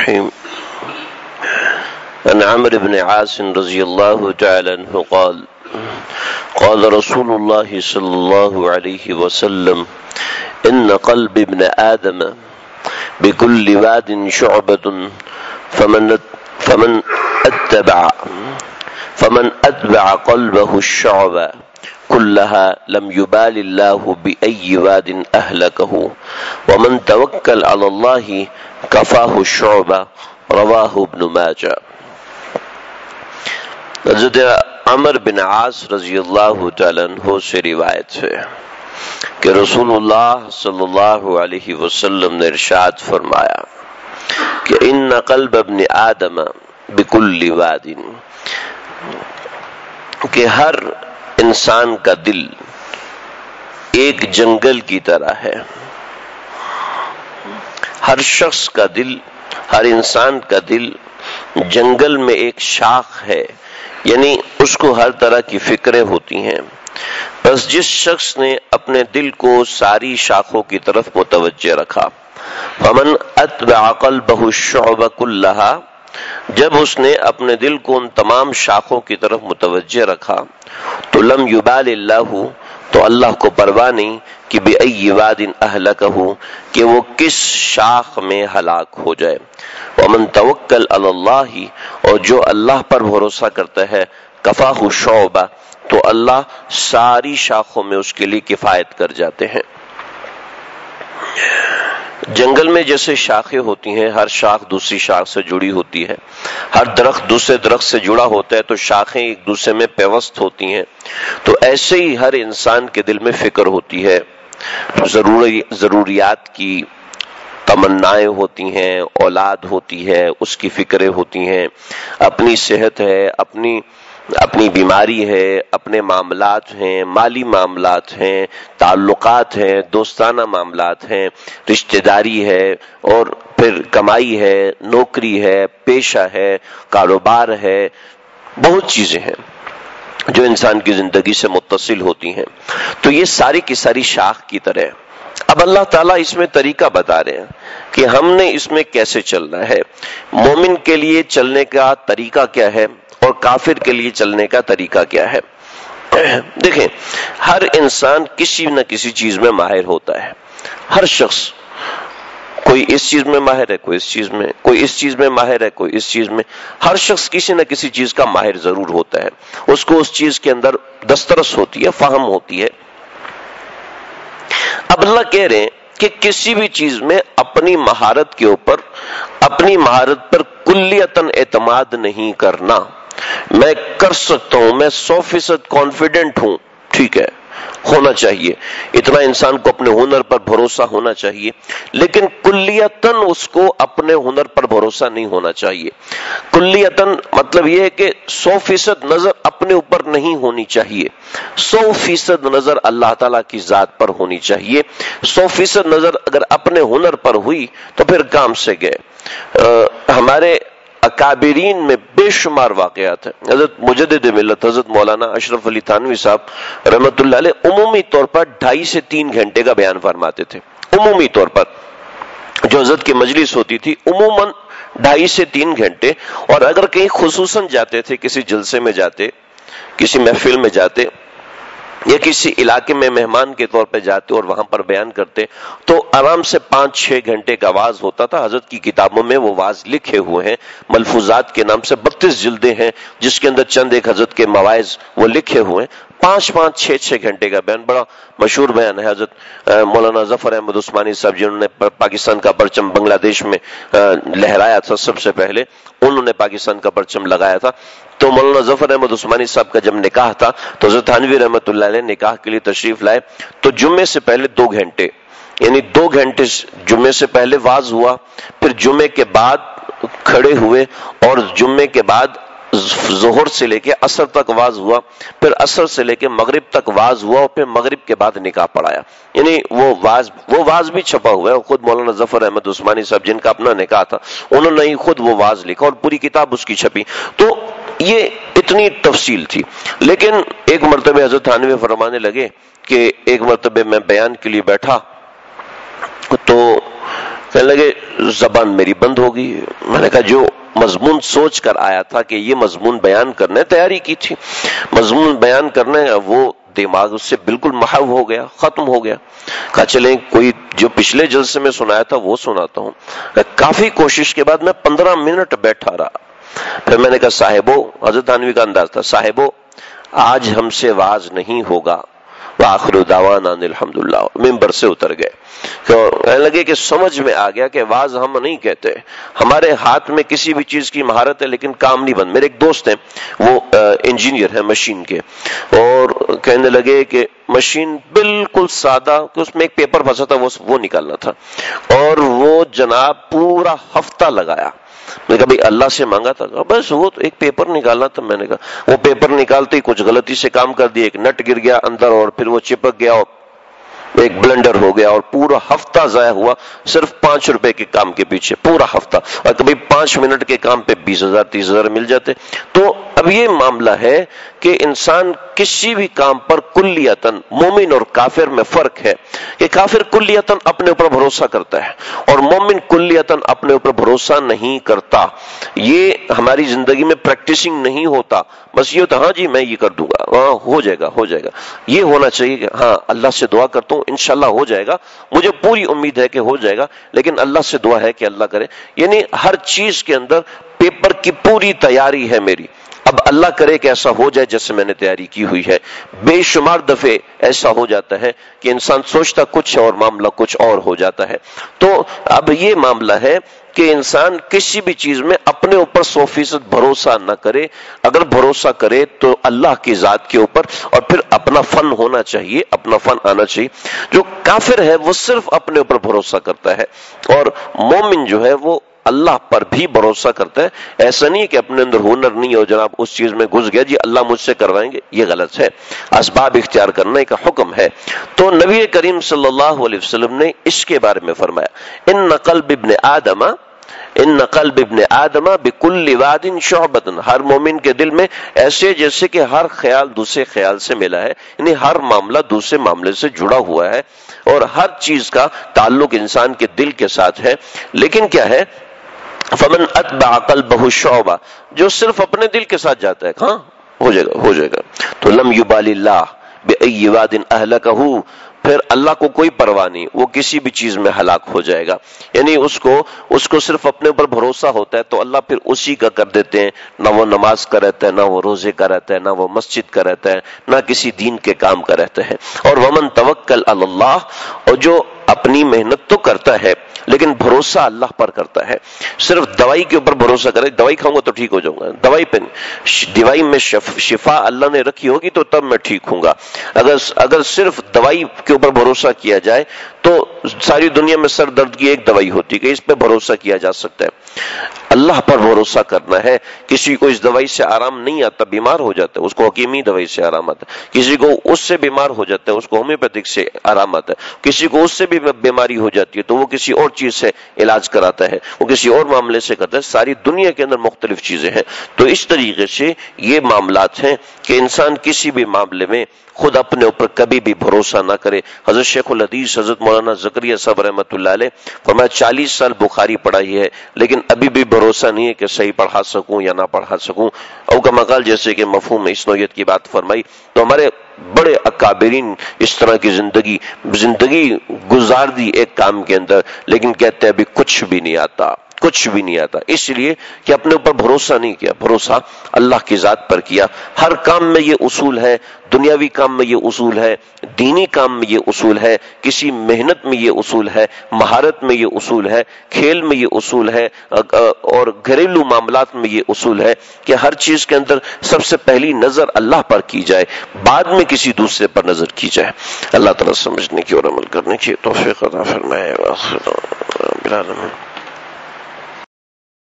الرحيم عن عمرو بن عاص رضي الله تعالى عنه قال قال رسول الله صلى الله عليه وسلم إن قلب ابن آدم بكل واد شعبة فمن أتبع قلبه الشعب كلها لم يبال الله بأي واد أهلكه ومن توكل على الله كفاه الشعب رواہ ابن ماجہ۔ حضرت عمر بن عاص رضی اللہ تعالیٰ عنہ سے روایت ہے کہ رسول اللہ صلی اللہ علیہ وسلم نے ارشاد فرمایا کہ ان قلب ابن آدم بکل واد، کہ ہر انسان کا دل ایک جنگل کی طرح ہے۔ ہر شخص کا دل، ہر انسان کا دل جنگل میں ایک شاخ ہے، یعنی اس کو ہر طرح کی فکریں ہوتی ہیں۔ بس جس شخص نے اپنے دل کو ساری شاخوں کی طرف متوجہ رکھا، فمن اتبع قلبہ الشعب کلہا، جب اس نے اپنے دل کو ان تمام شاخوں کی طرف متوجہ رکھا تو لم یبال اللہ، تو اللہ کو پرواہ نہیں کہ بأی واد اہلکہ، کہ وہ کس شاخ میں ہلاک ہو جائے۔ ومن توکل علی اللہ، اور جو اللہ پر بھروسہ کرتا ہے، کفاہ الشعب، تو اللہ ساری شاخوں میں اس کے لیے کفایت کر جاتے ہیں۔ جنگل میں جیسے شاخیں ہوتی ہیں، ہر شاخ دوسری شاخ سے جڑی ہوتی ہے، ہر درخت دوسرے درخت سے جڑا ہوتا ہے تو شاخیں ایک دوسرے میں پیوست ہوتی ہیں، تو ایسے ہی ہر انسان کے دل میں فکر ہوتی ہے، ضروریات کی تمنائیں ہوتی ہیں، اولاد ہوتی ہے، اس کی فکریں ہوتی ہیں، اپنی صحت ہے، اپنی بیماری ہے، اپنے معاملات ہیں، مالی معاملات ہیں، تعلقات ہیں، دوستانہ معاملات ہیں، رشتہ داری ہے، اور پھر کمائی ہے، نوکری ہے، پیشہ ہے، کاروبار ہے، بہت چیزیں ہیں جو انسان کی زندگی سے متصل ہوتی ہیں۔ تو یہ ساری کی ساری شاخ کی طرح اب اللہ تعالیٰ اس میں طریقہ بتا رہے ہیں کہ ہم نے اس میں کیسے چلنا ہے، مومن کے لیے چلنے کا طریقہ کیا ہے اور کافر کے لیے چلنے کا طریقہ کیا ہے۔ دیکھیں، ہر انسان کسی نہ کسی چیز میں ماہر ہوتا ہے، ہر شخص، کوئی اس چیز میں ماہر ہے، کوئی اس چیز میں، کوئی اس چیز میں ماہر ہے، کوئی اس چیز میں، ہر شخص کسی نہ کسی چیز کا ماہر ضرور ہوتا ہے، اس کو اس چیز کے اندر دسترس ہوتی ہے، فہم ہوتی ہے۔ اب اللہ کہہ رہے ہیں کہ کسی بھی چیز میں اپنی مہارت کے اوپر، اپنی مہارت پر کلیتاً اعتماد نہیں کرنا۔ میں کر سکتا ہوں، میں 100% کانفیڈنٹ ہوں، ٹھیک ہے، ہونا چاہیے، اتنا انسان کو اپنے ہنر پر بھروسہ ہونا چاہیے، لیکن کلیتاً اس کو اپنے ہنر پر بھروسہ نہیں ہونا چاہیے۔ کلیتاً مطلب یہ ہے کہ 100% نظر اپنے اوپر نہیں ہونی چاہیے، 100% نظر اللہ تعالیٰ کی ذات پر ہونی چاہیے۔ 100% نظر اگر اپنے ہنر پر ہوئی تو پھر کام سے گئے۔ ہمارے اکابرین میں بے شمار واقعات ہیں۔ حضرت مجدد ملت حضرت مولانا اشرف علی تھانوی صاحب رحمۃ اللہ علیہ عمومی طور پر 2.5 سے 3 گھنٹے کا بیان فرماتے تھے، عمومی طور پر جو حضرت کی مجلس ہوتی تھی عموماً 2.5 سے 3 گھنٹے، اور اگر کہیں خصوصاً جاتے تھے، کسی جلسے میں جاتے، کسی محفل میں جاتے، یا کسی علاقے میں مہمان کے طور پہ جاتے اور وہاں پر بیان کرتے، تو آرام سے 5-6 گھنٹے کا واعظ ہوتا تھا۔ حضرت کی کتابوں میں وہ واعظ لکھے ہوئے ہیں، ملفوظات کے نام سے 32 جلدیں ہیں جس کے اندر چند ایک حضرت کے مواعظ وہ لکھے ہوئے ہیں۔ 5-6 گھنٹے کا بیان، بڑا مشہور بیان ہے حضرت مولانا ظفر احمد عثمانی صاحب، جنہوں نے پاکستان کا پرچم بنگلہ دیش میں لہرایا تھا، سب سے پہلے انہوں نے پاکستان کا پرچم لگایا تھا۔ تو مولانا ظفر احمد عثمانی صاحب کا جب نکاح تھا تو حضرت تھانوی رحمۃ اللہ علیہ نکاح کے لیے تشریف لائے، تو جمعے سے پہلے 2 گھنٹے، یعنی 2 گھنٹے جمعے سے پہلے واعظ ہوا، پھر جمعے کے بعد کھڑے ہوئے، اور جمعے کے بعد ظہر سے لے کے عصر تک واعظ ہوا، پھر عصر سے لے کے مغرب تک واعظ ہوا، اور پھر مغرب کے بعد نکاح پڑھایا۔ یعنی وہ واعظ بھی چھپا ہوا ہے، خود مولانا ظفر احمد عثمانی صاحب جن کا اپنا نکاح تھا انہوں نے ہی خود وہ واعظ لکھا اور پوری کتاب اس کی چھپی۔ تو یہ اتنی تفصیل تھی۔ لیکن ایک مرتبہ حضرت تھانوی فرمانے لگے کہ ایک مرتبہ میں بیان کے لیے بیٹھا تو کہنے لگے زبان میری بند ہوگی. میں نے کہا جو مضمون سوچ کر آیا تھا کہ یہ مضمون بیان کرنے، تیاری کی تھی مضمون بیان کرنے، وہ دماغ اس سے بالکل محو ہو گیا، ختم ہو گیا. کہا چلیں کوئی جو پچھلے جلسے میں سنایا تھا وہ سناتا ہوں. کافی کوشش کے بعد میں 15 منٹ بیٹھا رہا. پھر میں نے کہا صاحبو، حضرت تھانوی کا انداز تھا، صاحبو آج ہم سے واز نہیں ہوگا. وآخر دعوانا ان الحمدللہ. ممبر سے اتر گئے. کہنے لگے کہ سمجھ میں آ گیا کہ واز ہم نہیں کہتے، ہمارے ہاتھ میں کسی بھی چیز کی مہارت ہے لیکن کام نہیں بند. میرے ایک دوست ہیں وہ انجینئر ہے مشین کے، اور کہنے لگے کہ مشین بالکل سادہ کہ اس میں ایک پیپر پھنسا تھا وہ نکالنا تھا، اور وہ جناب پورا ہفتہ لگایا. میں نے کہا بھائی اللہ سے مانگا تھا؟ بس وہ تو ایک پیپر نکالنا تھا. میں نے کہا وہ پیپر نکالتے ہی کچھ غلطی سے کام کر دیا، ایک نٹ گر گیا اندر اور پھر وہ چپک گیا اور ایک بلنڈر ہو گیا، اور پورا ہفتہ ضائع ہوا صرف 5 روپے کے کام کے پیچھے، پورا ہفتہ. اور کبھی 5 منٹ کے کام پہ 20,000 30,000 مل جاتے. تو اب یہ معاملہ ہے کہ انسان کسی بھی کام پر کلیتاً، مومن اور کافر میں فرق ہے کہ کافر کلیتاً اپنے اوپر بھروسہ کرتا ہے اور مومن کلیتاً اپنے اوپر بھروسہ نہیں کرتا. یہ ہماری زندگی میں پریکٹسنگ نہیں ہوتا. بس یہ ہوتا ہاں جی میں یہ کر دوں گا، ہاں ہو جائے گا ہو جائے گا. یہ ہونا چاہیے کہ ہاں اللہ سے دعا کرتا ہوں انشاءاللہ ہو جائے گا، مجھے پوری امید ہے کہ ہو جائے گا، لیکن اللہ سے دعا ہے کہ اللہ کرے. یعنی ہر چیز کے اندر پیپر کی پوری تیاری ہے میری، اب اللہ کرے کہ ایسا ہو جائے جیسے میں نے تیاری کی ہوئی ہے. بے شمار دفعے ایسا ہو جاتا ہے کہ انسان سوچتا کچھ اور معاملہ کچھ اور ہو جاتا ہے. تو اب یہ معاملہ ہے کہ انسان کسی بھی چیز میں اپنے اوپر 100% بھروسہ نہ کرے. اگر بھروسہ کرے تو اللہ کی ذات کے اوپر، اور پھر اپنا فن ہونا چاہیے، اپنا فن آنا چاہیے. جو کافر ہے وہ صرف اپنے اوپر بھروسہ کرتا ہے، اور مومن جو ہے وہ اللہ پر بھی بھروسہ کرتا ہے. ایسا نہیں کہ اپنے اندر ہنر نہیں ہو جناب اس چیز میں گھس گیا جی اللہ مجھ سے کروائیں گے، یہ غلط ہے. اسباب اختیار کرنے کا حکم ہے. تو نبی کریم صلی اللہ علیہ وسلم نے اس کے بارے میں فرمایا ان قلب ابن آدم بکل واد شعبۃ. ہر مومن کے دل میں ایسے جیسے کہ ہر خیال دوسرے خیال سے ملا ہے، یعنی ہر معاملہ دوسرے معاملے سے جڑا ہوا ہے، اور ہر چیز کا تعلق انسان کے دل کے ساتھ ہے. لیکن کیا ہے، فمن اتبع قلبہ شعبہ، جو صرف اپنے دل کے ساتھ جاتا ہے ہاں ہو جائے گا ہو جائے گا، تو لم یبال اللہ بأی واد اہلکہ، پھر اللہ کو کوئی پرواہ نہیں، وہ کسی بھی چیز میں ہلاک ہو جائے گا. یعنی اس کو صرف اپنے اوپر بھروسہ ہوتا ہے تو اللہ پھر اسی کا کر دیتے ہیں. نہ وہ نماز کا رہتا ہے، نہ وہ روزے کا رہتا ہے، نہ وہ مسجد کا رہتا ہے، نہ کسی دین کے کام کا رہتا ہے. اور ومن توکل علی اللہ، اور جو اپنی محنت تو کرتا ہے لیکن بھروسہ اللہ پر کرتا ہے. صرف دوائی کے اوپر بھروسہ کرے، دوائی کھاؤں گا تو ٹھیک ہو جاؤں گا، دوائی میں شفا اللہ نے رکھی ہوگی تو تب میں ٹھیک ہوں گا. اگر صرف دوائی کے اوپر بھروسہ کیا جائے تو ساری دنیا میں سر درد کی ایک دوائی ہوتی ہے کہ اس پہ بھروسہ کیا جا سکتا ہے. اللہ پر بھروسہ کرنا ہے. کسی کو اس دوائی سے آرام نہیں آتا، بیمار ہو جاتا ہے، اس کو حکیمی دوائی سے آرام آتا ہے. کسی کو اس سے بیمار ہو جاتا ہے، اس کو ہومیوپیتھک سے آرام آتا ہے. کسی کو اس سے بھی بیماری ہو جاتی ہے تو وہ کسی اور چیز سے علاج کراتا ہے، وہ کسی اور معاملے سے کرتا ہے. ساری دنیا کے اندر مختلف چیزیں ہیں. تو اس طریقے سے یہ معاملات ہیں کہ انسان کسی بھی معاملے میں خود اپنے اوپر کبھی بھی بھروسہ نہ کرے. حضرت شیخ الحدیث حضرت مولانا زکریا صاحب رحمۃ اللہ علیہ فرمایا 40 سال بخاری پڑھائی ہے لیکن ابھی بھی بھروسہ نہیں ہے کہ صحیح پڑھا سکوں یا نہ پڑھا سکوں. او کا مقال جیسے کہ مفہوم اس نوعیت کی بات فرمائی. تو ہمارے بڑے اکابرین اس طرح کی زندگی گزار دی ایک کام کے اندر، لیکن کہتے ہیں ابھی کچھ بھی نہیں آتا، کچھ بھی نہیں آتا، اس لیے کہ اپنے اوپر بھروسہ نہیں کیا، بھروسہ اللہ کی ذات پر کیا. ہر کام میں یہ اصول ہے، دنیاوی کام میں یہ اصول ہے، دینی کام میں یہ اصول ہے، کسی محنت میں یہ اصول ہے، مہارت میں یہ اصول ہے، کھیل میں یہ اصول ہے، اور گھریلو معاملات میں یہ اصول ہے کہ ہر چیز کے اندر سب سے پہلی نظر اللہ پر کی جائے، بعد میں کسی دوسرے پر نظر کی جائے. اللہ تعالیٰ سمجھنے کی اور عمل کرنے کی توفیق عطا فرمائے.